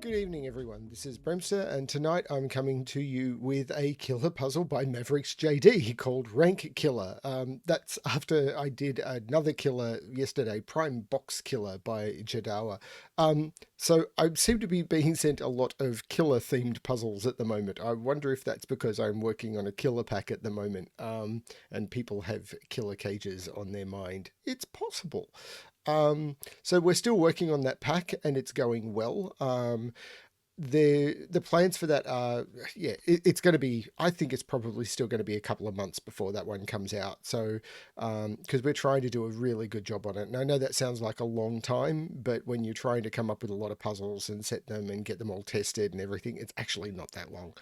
Good evening, everyone. This is Bremster, and tonight I'm coming to you with a killer puzzle by MavericksJD called Rank Killer. That's after I did another killer yesterday, Prime Box Killer by Jadawa. So I seem to be being sent a lot of killer-themed puzzles at the moment. I wonder if that's because I'm working on a killer pack at the moment, and people have killer cages on their mind. It's possible. So we're still working on that pack and it's going well. The plans for that are, it's going to be, I think it's probably still going to be a couple of months before that one comes out. So because we're trying to do a really good job on it. And I know that sounds like a long time, but when you're trying to come up with a lot of puzzles and set them and get them all tested and everything, it's actually not that long.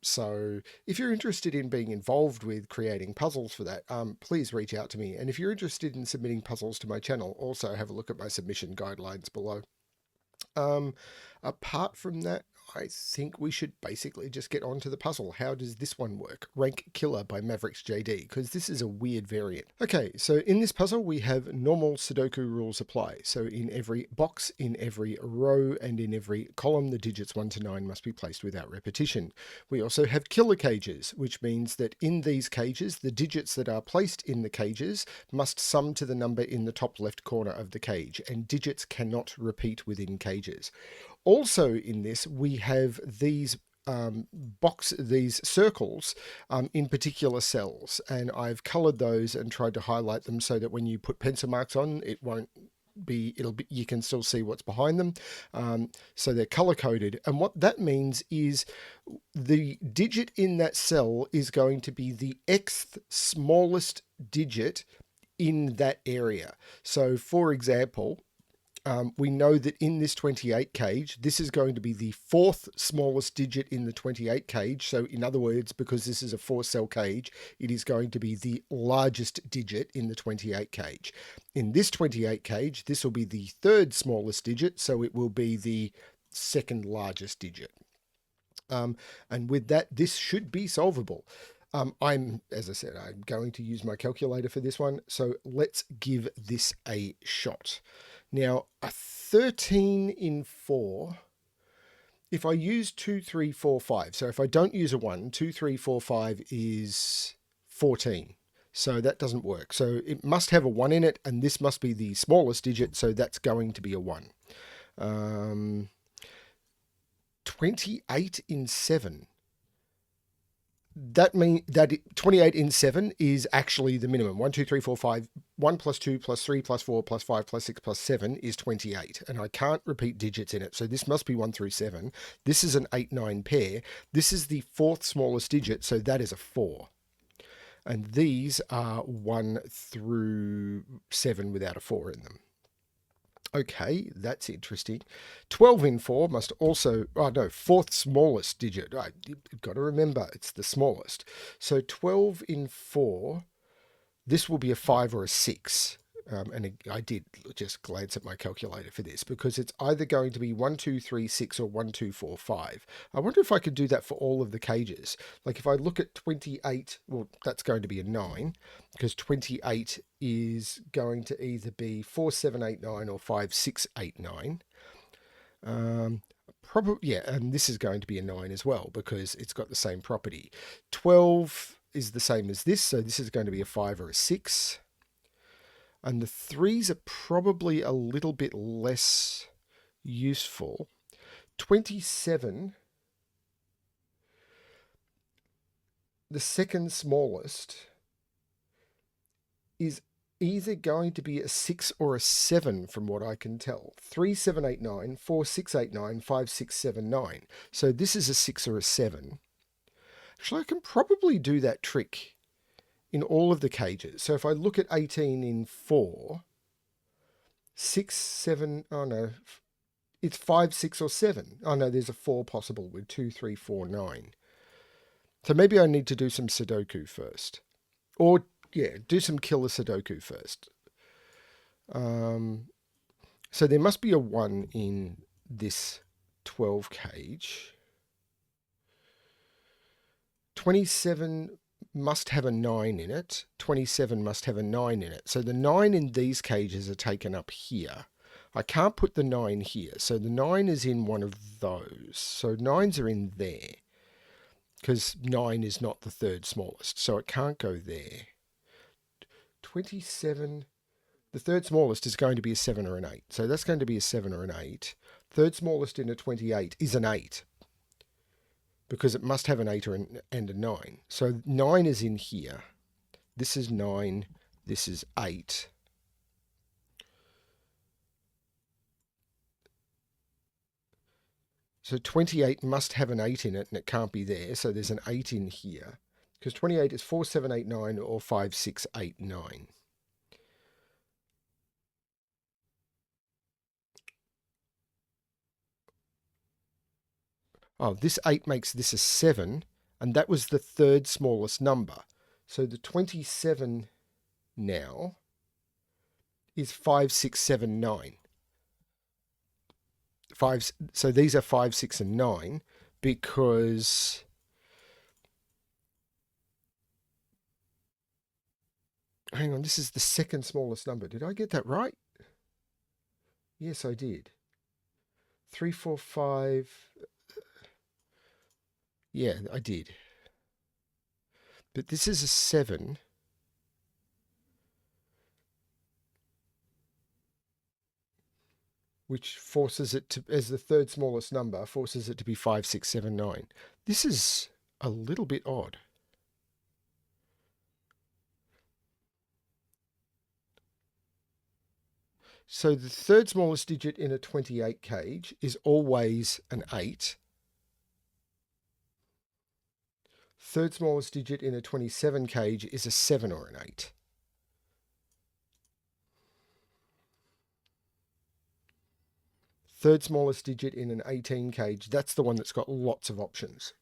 So if you're interested in being involved with creating puzzles for that, please reach out to me. And if you're interested in submitting puzzles to my channel, also have a look at my submission guidelines below. Apart from that, I think we should basically just get on to the puzzle. How does this one work? Rank Killer by MavericksJD, because this is a weird variant. Okay, so in this puzzle we have normal Sudoku rules apply. So in every box, in every row, and in every column, the digits 1 to 9 must be placed without repetition. We also have killer cages, which means that in these cages, the digits that are placed in the cages must sum to the number in the top left corner of the cage, and digits cannot repeat within cages. Also in this, we have these these circles in particular cells, and I've colored those and tried to highlight them so that when you put pencil marks on, you can still see what's behind them. So they're color coded, and what that means is the digit in that cell is going to be the xth smallest digit in that area. So for example, we know that in this 28 cage, this is going to be the 4th smallest digit in the 28 cage. So in other words, because this is a 4-cell cage, it is going to be the largest digit in the 28 cage. In this 28 cage, this will be the 3rd smallest digit, so it will be the 2nd largest digit. And with that, this should be solvable. As I said, I'm going to use my calculator for this one. So let's give this a shot. Now, a 13 in 4, if I use 2, 3, 4, 5, so if I don't use a 1, 2, 3, 4, 5 is 14. So that doesn't work. So it must have a 1 in it, and this must be the smallest digit, so that's going to be a 1. 28 in 7. That means that 28 in 7 is actually the minimum. 1, 2, 3, 4, 5. 1 plus 2 plus 3 plus 4 plus 5 plus 6 plus 7 is 28. And I can't repeat digits in it. So this must be 1 through 7. This is an 8-9 pair. This is the 4th smallest digit. So that is a 4. And these are 1 through 7 without a 4 in them. Okay, that's interesting. 12 in 4 must also, 4th smallest digit. You've got to remember, it's the smallest. So 12 in 4, this will be a 5 or a 6. And I did just glance at my calculator for this because it's either going to be 1, 2, 3, 6 or 1, 2, 4, 5. I wonder if I could do that for all of the cages. Like if I look at 28, well, that's going to be a 9 because 28 is going to either be 4, 7, 8, 9 or 5, 6, 8, 9. Probably, yeah, and this is going to be a 9 as well because it's got the same property. 12 is the same as this, so this is going to be a 5 or a 6. And the 3s are probably a little bit less useful. 27, the 2nd smallest, is either going to be a 6 or a 7 from what I can tell. 3, 7, 8, 9, 4, 6, 8, 9, 5, 6, 7, 9. So this is a 6 or a 7. Actually, I can probably do that trick in all of the cages. So if I look at 18 in 4, 6, 7, oh no, it's 5, 6 or 7. Oh no, there's a 4 possible with 2, 3, 4, 9. So maybe I need to do some Sudoku first. Or, yeah, do some killer Sudoku first. So there must be a 1 in this 12 cage. 27 must have a 9 in it. 27 must have a 9 in it. So the 9 in these cages are taken up here. I can't put the 9 here. So the 9 is in one of those. So 9s are in there because 9 is not the third smallest. So it can't go there. 27. The third smallest is going to be a 7 or an 8. So that's going to be a 7 or an 8. Third smallest in a 28 is an 8 because it must have an 8 and a 9. So 9 is in here. This is 9. This is 8. So 28 must have an 8 in it, and it can't be there. So there's an 8 in here. Because 28 is 4, 7, 8, 9, or 5, 6, 8, 9. Oh, this 8 makes this a 7, and that was the third smallest number. So the 27 now is 5, 6, 7, 9. So these are 5, 6, and 9 because hang on, this is the second smallest number. Did I get that right? Yes, I did. 3, 4, 5. Yeah, I did. But this is a 7. Which forces it to, as the third smallest number, forces it to be 5, 6, 7, 9. This is a little bit odd. So the third smallest digit in a 28 cage is always an 8. Third smallest digit in a 27 cage is a 7 or an 8. Third smallest digit in an 18 cage, that's the one that's got lots of options.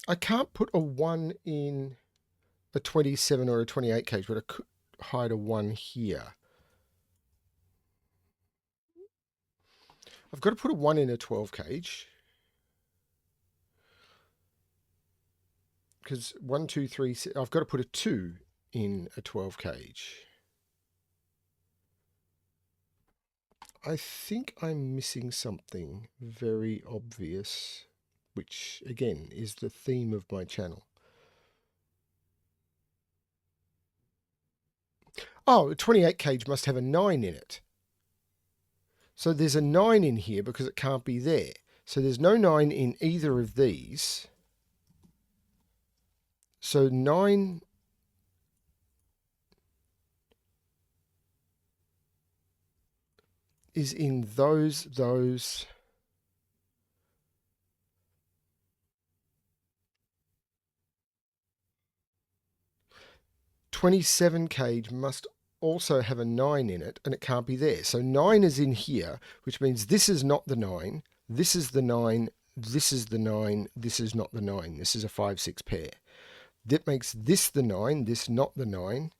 I can't put a 1 in a 27 or a 28 cage, but I could hide a 1 here. I've got to put a 1 in a 12 cage. Because 1, 2, 3, I've got to put a 2 in a 12 cage. I think I'm missing something very obvious, which again is the theme of my channel. Oh, a 28 cage must have a 9 in it. So there's a 9 in here because it can't be there. So there's no 9 in either of these. So 9 is in those. 27 cage must also have a 9 in it, and it can't be there. So 9 is in here, which means this is not the 9, this is the 9, this is the 9, this is not the 9. This is a 5, 6 pair. That makes this the 9, this not the 9.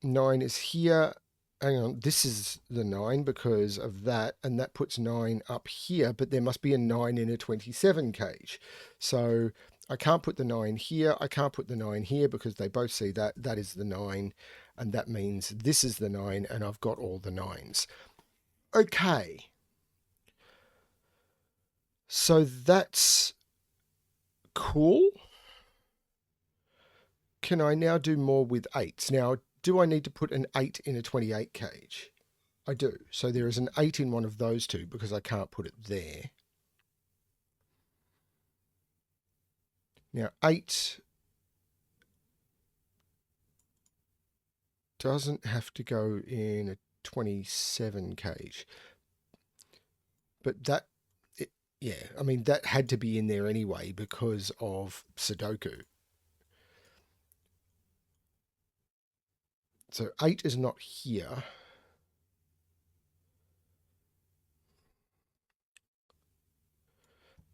9 is here. Hang on, this is the 9 because of that, and that puts 9 up here, but there must be a 9 in a 27 cage. So I can't put the 9 here, I can't put the 9 here because they both see that. That is the 9, and that means this is the 9, and I've got all the 9s. Okay. So that's cool. Can I now do more with 8s? Now, do I need to put an 8 in a 28 cage? I do. So there is an 8 in one of those two because I can't put it there. Now, 8 doesn't have to go in a 27 cage. But that, yeah, I mean, that had to be in there anyway because of Sudoku. So 8 is not here.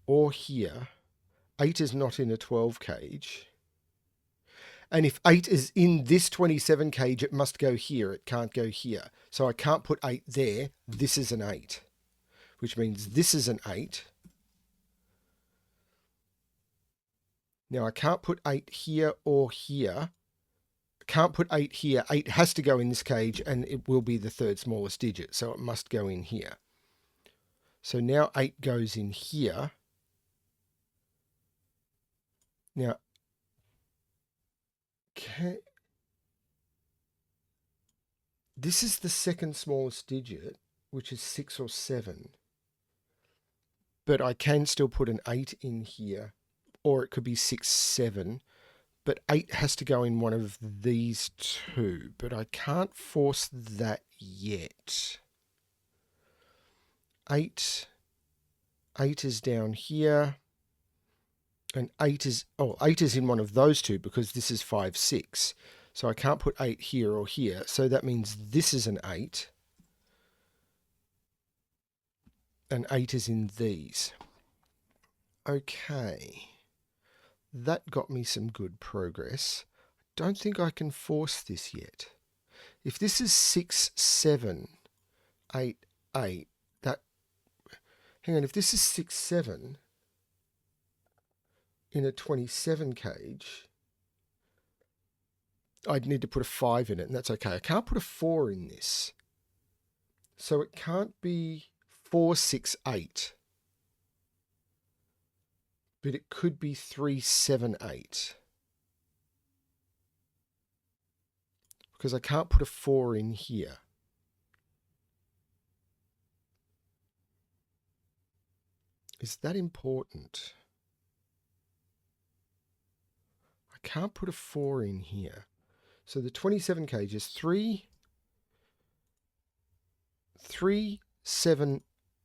Or here. 8 is not in a 12 cage. And if 8 is in this 27 cage, it must go here. It can't go here. So I can't put 8 there. This is an 8, which means this is an 8. Now I can't put 8 here or here. I can't put 8 here. 8 has to go in this cage, and it will be the third smallest digit. So it must go in here. So now 8 goes in here. Now, this is the second smallest digit, which is 6 or 7. But I can still put an 8 in here, or it could be 6, 7. But 8 has to go in one of these two. But I can't force that yet. 8 is down here. And 8 is in one of those two because this is 5, 6. So I can't put 8 here or here. So that means this is an 8. And 8 is in these. Okay. That got me some good progress. Don't think I can force this yet. If this is 6, 7, 8, 8, if this is 6, 7 in a 27 cage, I'd need to put a 5 in it, and that's okay. I can't put a 4 in this. So it can't be 4, 6, 8. But it could be 3, 7, 8. Because I can't put a 4 in here. Is that important? I can't put a 4 in here. So the 27 cage is 3, 7,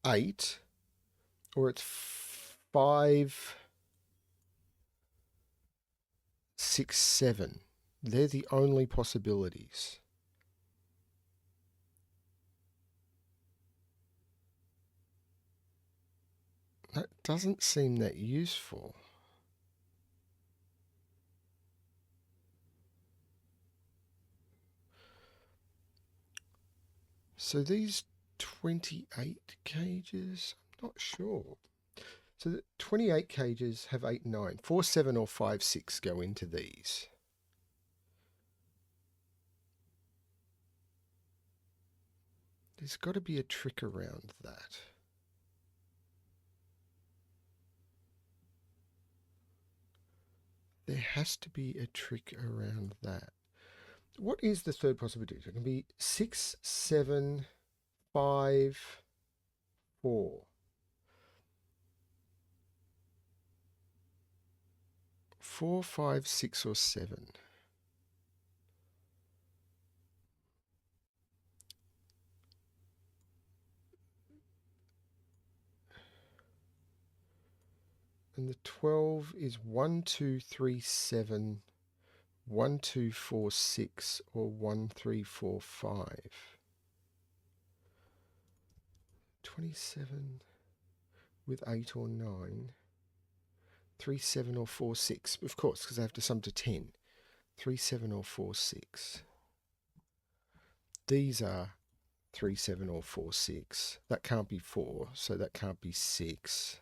8, or it's 5, 6, 7. They're the only possibilities. That doesn't seem that useful. So these 28 cages, I'm not sure. So the 28 cages have 8, 9. 4, 7 or 5, 6 go into these. There's got to be a trick around that. There has to be a trick around that. What is the third possibility? It can be 6, 7, 5, 4. 4, 5, 6 or 7. And the 12 is 1, 2, 3, 7, 1, 2, 4, 6, or 1, 3, 4, 5. 27 with 8 or 9. 3, 7 or 4, 6. Of course, because I have to sum to 10. 3, 7 or 4, 6. These are 3, 7 or 4, 6. That can't be 4, so that can't be 6.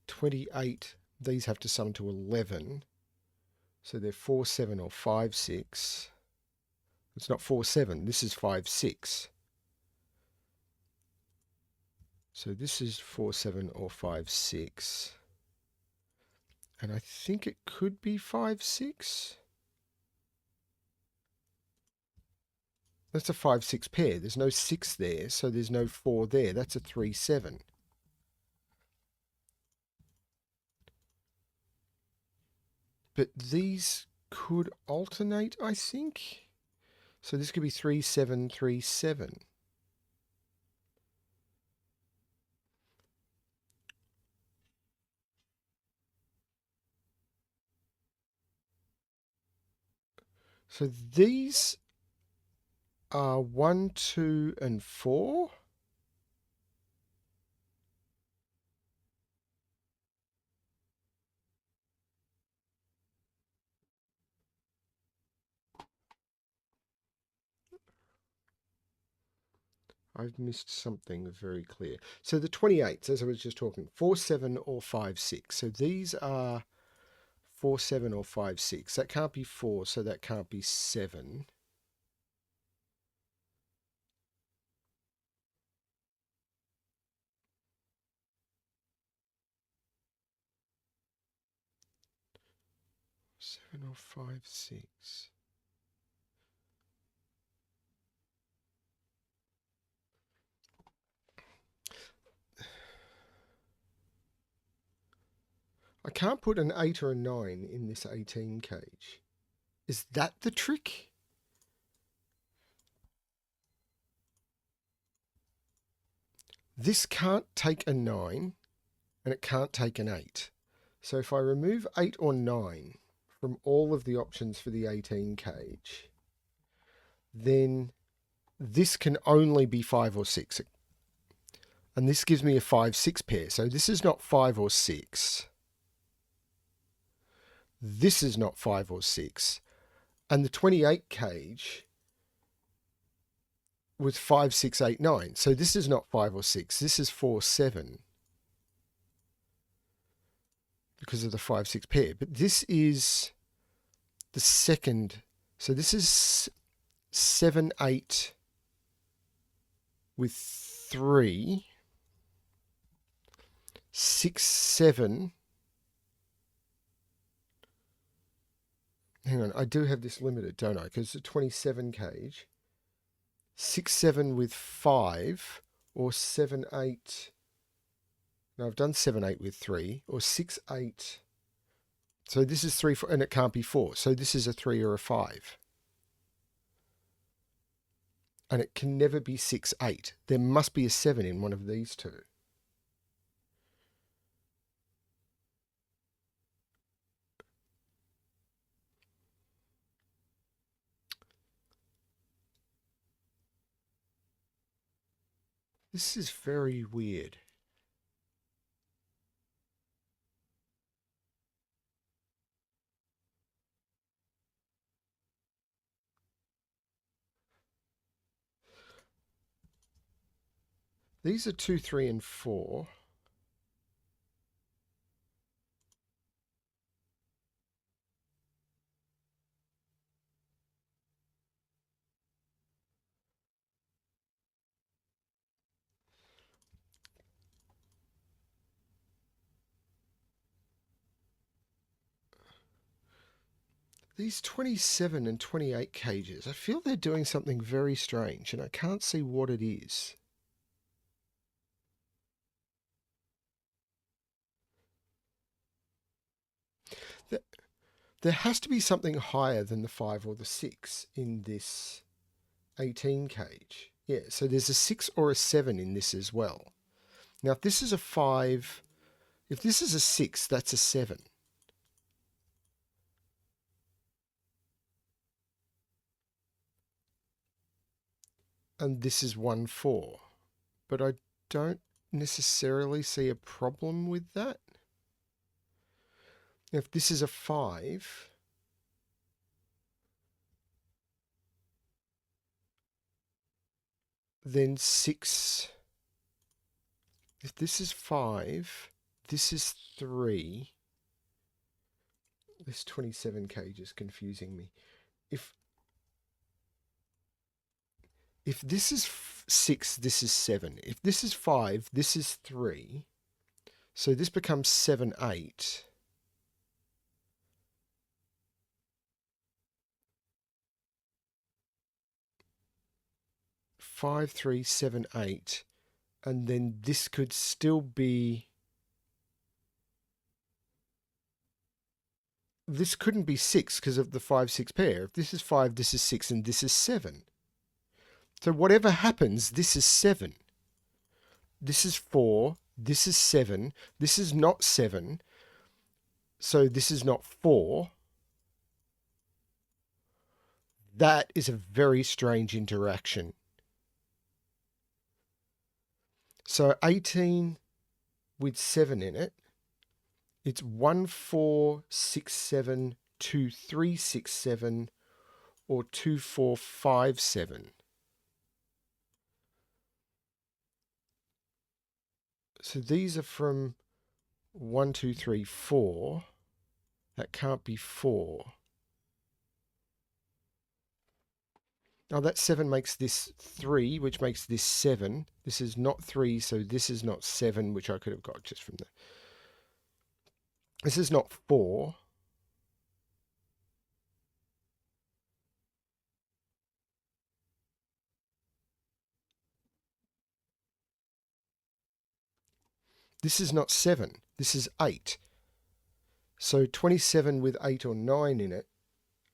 28, these have to sum to 11. So they're 4, 7 or 5, 6. It's not 4, 7. This is 5, 6. So this is 4, 7 or 5, 6. And I think it could be 5, 6. That's a 5, 6 pair. There's no 6 there, so there's no 4 there. That's a 3, 7. But these could alternate, I think. So this could be 3, 7, 3, 7. So these are 1, 2, and 4. I've missed something very clear. So the 28s, as I was just talking, 4, 7 or 5, 6. So these are 4, 7 or 5, 6. That can't be 4, so that can't be 7. Seven or 5, 6. I can't put an 8 or a 9 in this 18 cage. Is that the trick? This can't take a 9 and it can't take an 8. So if I remove 8 or 9 from all of the options for the 18 cage, then this can only be 5 or 6. And this gives me a 5, 6 pair. So this is not 5 or 6. This is not 5 or 6. And the 28 cage was 5, 6, 8, 9. So this is not 5 or 6. This is 4, 7. Because of the 5, 6 pair. But this is the second. So this is 7, 8 with 3. 6, 7. Hang on, I do have this limited, don't I? Because the 27 cage. 6, 7 with 5, or 7, 8. No, I've done 7, 8 with 3, or 6, 8. So this is 3, 4, and it can't be 4. So this is a 3 or a 5. And it can never be 6, 8. There must be a 7 in one of these two. This is very weird. These are 2, 3, and 4. These 27 and 28 cages, I feel they're doing something very strange, and I can't see what it is. There has to be something higher than the 5 or the 6 in this 18 cage. Yeah, so there's a 6 or a 7 in this as well. Now, if this is a 5, if this is a 6, that's a 7. And this is 1, 4. But I don't necessarily see a problem with that. If this is a 5, then 6. If this is 5, this is 3. This 27 cage is confusing me. If this is 6, this is 7. If this is 5, this is 3. So this becomes 7, 8. 5, 3, 7, 8. And then this could still be... This couldn't be 6 because of the 5, 6 pair. If this is 5, this is 6, and this is 7. So whatever happens, this is 7. This is 4. This is 7. This is not 7. So this is not 4. That is a very strange interaction. So 18 with 7 in it. It's 1, 4, 6, 7, 2, 3, 6, 7, or 2, 4, 5, 7. So these are from 1, 2, 3, 4. That can't be 4. Now that 7 makes this 3, which makes this 7. This is not 3, so this is not 7, which I could have got just from there. This is not 4. This is not 7. This is 8. So 27 with 8 or 9 in it,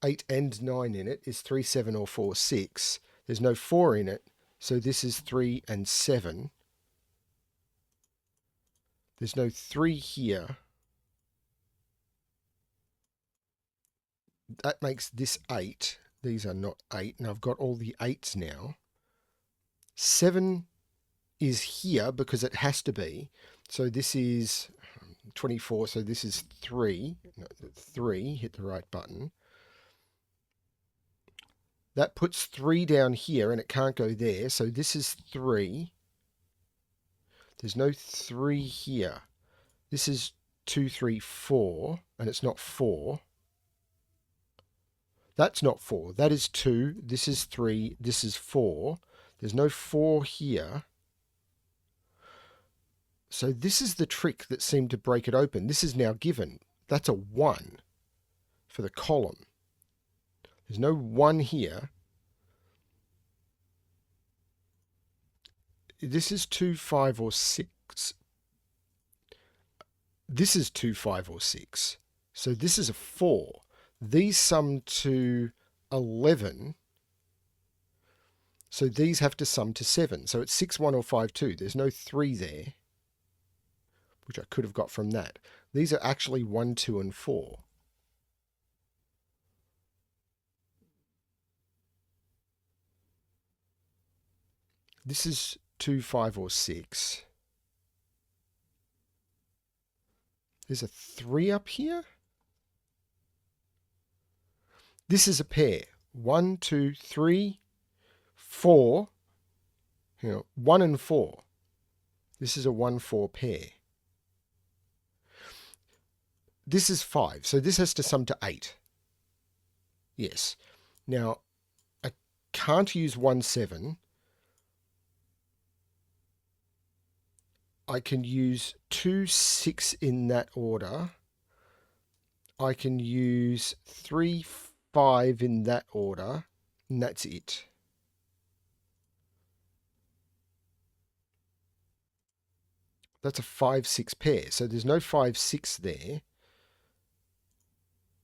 8 and 9 in it is 3, 7 or 4, 6. There's no 4 in it, so this is 3 and 7. There's no 3 here. That makes this 8. These are not 8, and I've got all the 8s now. 7 is here because it has to be. So this is 24, so this is 3. No, 3, hit the right button. That puts 3 down here, and it can't go there, so this is 3. There's no 3 here. This is 2, 3, 4, and it's not 4. That's not 4. That is 2. This is 3. This is 4. There's no 4 here. So this is the trick that seemed to break it open. This is now given. That's a 1 for the column. There's no 1 here. This is 2, 5, or 6. This is 2, 5, or 6. So this is a 4. These sum to 11. So these have to sum to 7. So it's 6, 1, or 5, 2. There's no 3 there, which I could have got from that. These are actually 1, 2, and 4. This is 2, 5, or 6. There's a 3 up here. This is a pair. 1, 2, 3, 4. 1 and 4. This is a 1, 4 pair. This is 5, so this has to sum to 8. Yes. Now, I can't use 1, 7. I can use 2, 6 in that order. I can use 3, 5 in that order, and that's it. That's a 5, 6 pair, so there's no 5, 6 there.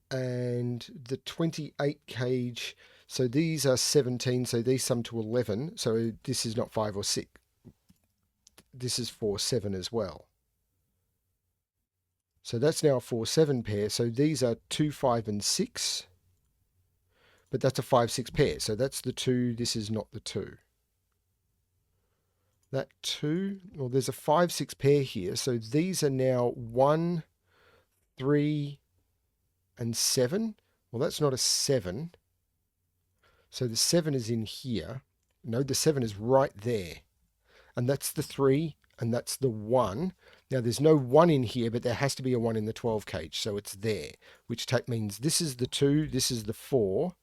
And the 28 cage, so these are 17, so these sum to 11, so this is not 5 or 6. This is 4, 7 as well. So that's now a 4, 7 pair, so these are 2, 5, and 6. But that's a 5, 6 pair, so that's the 2, this is not the 2. That 2, well, there's a 5, 6 pair here, so these are now 1, 3, and 7. Well, that's not a 7. So the 7 is in here. No, the 7 is right there. And that's the 3, and that's the 1. Now, there's no 1 in here, but there has to be a 1 in the 12 cage, so it's there, which means this is the 2, this is the 4.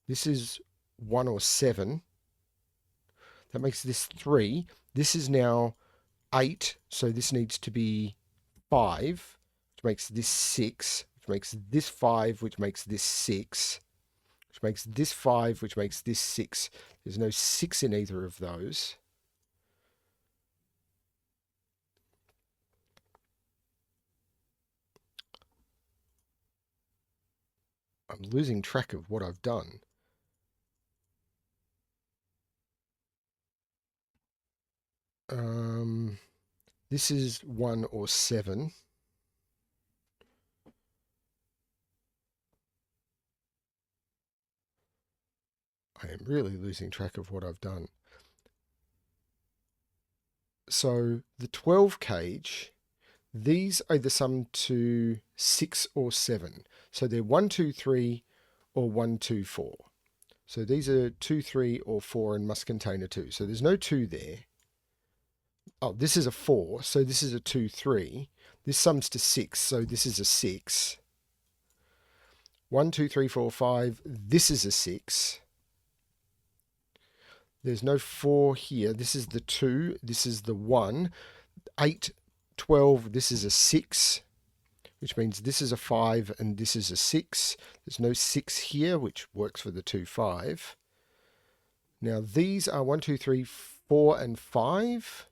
This is 1 or 7. That makes this 3. This is now 8, so this needs to be 5, which makes this 6, which makes this 5, which makes this 6, which makes this 5, which makes this 6. There's no 6 in either of those. I'm losing track of what I've done. This is 1 or 7. I am really losing track of what I've done. So the 12 cage, these either sum to 6 or 7. So they're 1, 2, 3 or 1, 2, 4. So these are 2, 3 or 4 and must contain a 2. So there's no 2 there. oh, this is a 4, so this is a 2, 3. This sums to 6, so this is a 6. 1, 2, 3, 4, 5. This is a 6. There's no 4 here. This is the 2. This is the 1. 8, 12. This is a 6, which means this is a 5 and this is a 6. There's no 6 here, which works for the 2, 5. Now these are 1, 2, 3, 4, and 5.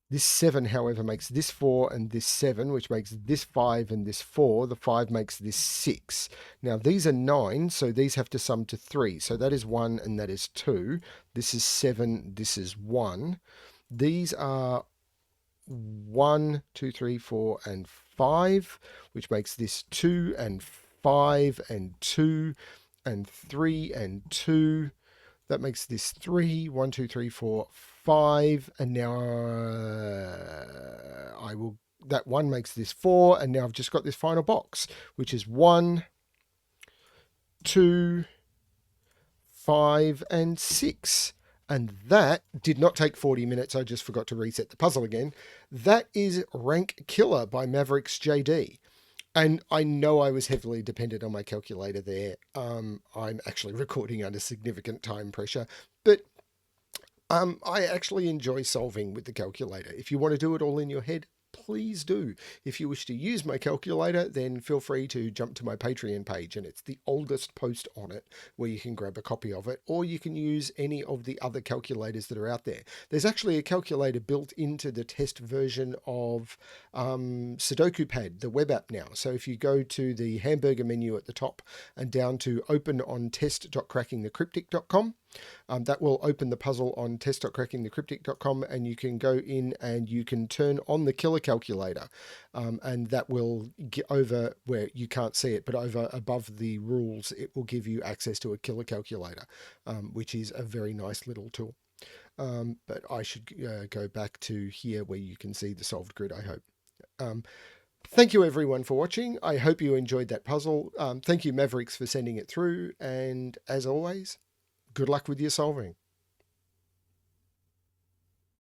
This 7, however, makes this 4 and this 7, which makes this 5 and this 4. The 5 makes this 6. Now, these are 9, so these have to sum to 3. So that is 1 and that is 2. This is 7, this is 1. These are 1, 2, 3, 4, and 5, which makes this 2 and 5 and 2 and 3 and 2. That makes this 3, 1, 2, 3, 4, 5, and now that 1 makes this 4, and now I've just got this final box, which is 1, 2, 5, and 6. And that did not take 40 minutes. I just forgot to reset the puzzle again. That is Rank Killer by MavericksJD. And I know I was heavily dependent on my calculator there. I'm actually recording under significant time pressure, but I actually enjoy solving with the calculator. If you want to do it all in your head, please do. If you wish to use my calculator, then feel free to jump to my Patreon page, and it's the oldest post on it where you can grab a copy of it, or you can use any of the other calculators that are out there. There's actually a calculator built into the test version of Sudoku Pad, the web app now. So if you go to the hamburger menu at the top and down to open on test.crackingthecryptic.com, that will open the puzzle on test.crackingthecryptic.com, and you can go in and you can turn on the killer calculator, and that will get over where you can't see it, but over above the rules, it will give you access to a killer calculator, which is a very nice little tool. But I should go back to here where you can see the solved grid, I hope. Thank you everyone for watching. I hope you enjoyed that puzzle. Thank you Mavericks for sending it through, and as always, good luck with your solving.